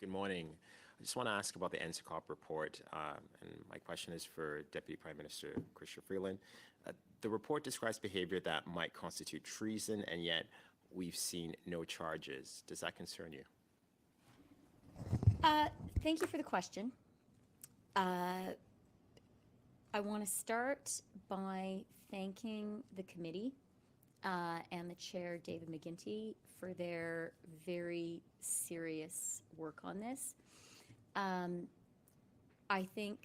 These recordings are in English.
Good morning. I just want to ask about the NSICOP report, and my question is for Deputy Prime Minister Chrystia Freeland. The report describes behavior that might constitute treason, and yet we've seen no charges. Does that concern you? Thank you for the question. I want to start by thanking the committee and the chair, David McGuinty, for their very serious work on this. I think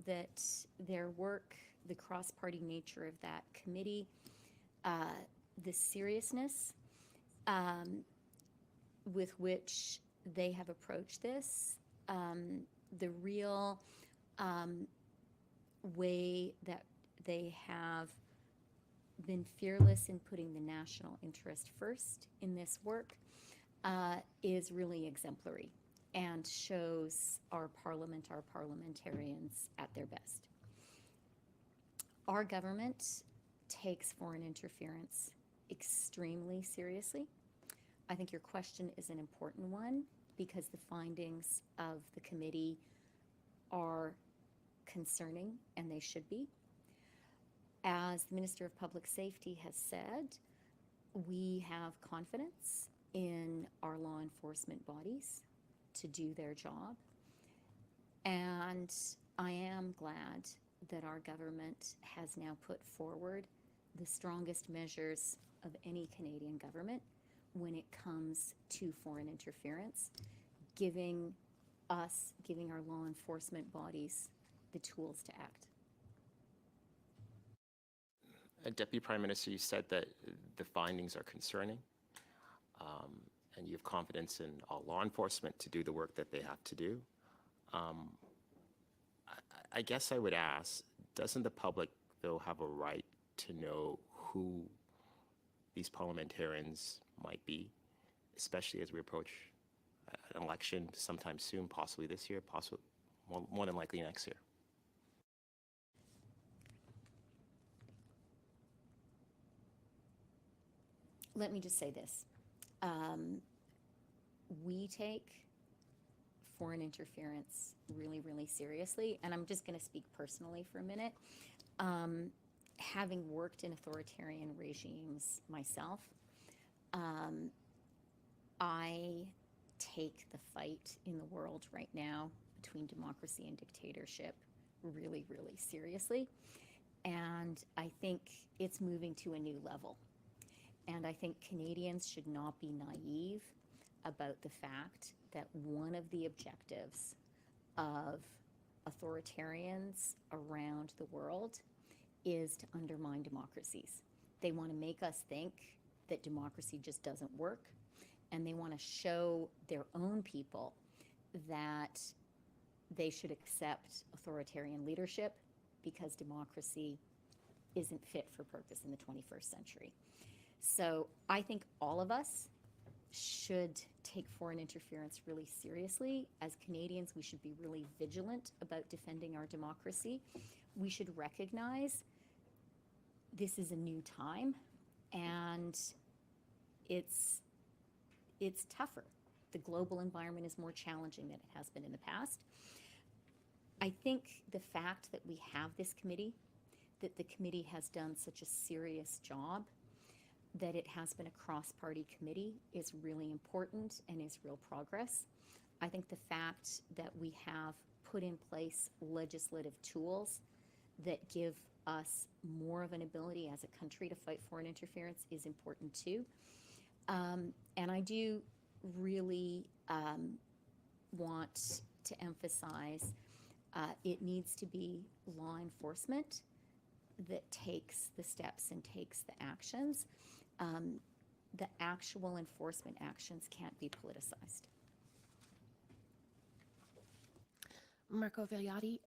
that their work, the cross-party nature of that committee, the seriousness with which they have approached this, the real way that they have been fearless in putting the national interest first in this work is really exemplary and shows our parliament, our parliamentarians at their best. Our government takes foreign interference extremely seriously. I think your question is an important one because the findings of the committee are concerning, and they should be. As the Minister of Public Safety has said, we have confidence in our law enforcement bodies to do their job. And I am glad that our government has now put forward the strongest measures of any Canadian government when it comes to foreign interference, giving our law enforcement bodies the tools to act. Deputy Prime Minister, you said that the findings are concerning, and you have confidence in all law enforcement to do the work that they have to do. I guess I would ask, doesn't the public, though, have a right to know who these parliamentarians might be, especially as we approach an election sometime soon, possibly this year, possibly more than likely next year? Let me just say this. We take foreign interference really, really seriously, and I'm just going to speak personally for a minute. Having worked in authoritarian regimes myself, I take the fight in the world right now between democracy and dictatorship really, really seriously. And I think it's moving to a new level. And I think Canadians should not be naive about the fact that one of the objectives of authoritarians around the world is to undermine democracies. They want to make us think that democracy just doesn't work, and they want to show their own people that they should accept authoritarian leadership because democracy isn't fit for purpose in the 21st century. So I think all of us should take foreign interference really seriously. As Canadians, we should be really vigilant about defending our democracy. We should recognize this is a new time, and it's tougher. The global environment is more challenging than it has been in the past. I think the fact that we have this committee, that the committee has done such a serious job, that it has been a cross-party committee is really important and is real progress. I think the fact that we have put in place legislative tools that give us more of an ability as a country to fight foreign interference is important too. And I do really want to emphasize it needs to be law enforcement that takes the steps and takes the actions. The actual enforcement actions can't be politicized. Marco Vegliati,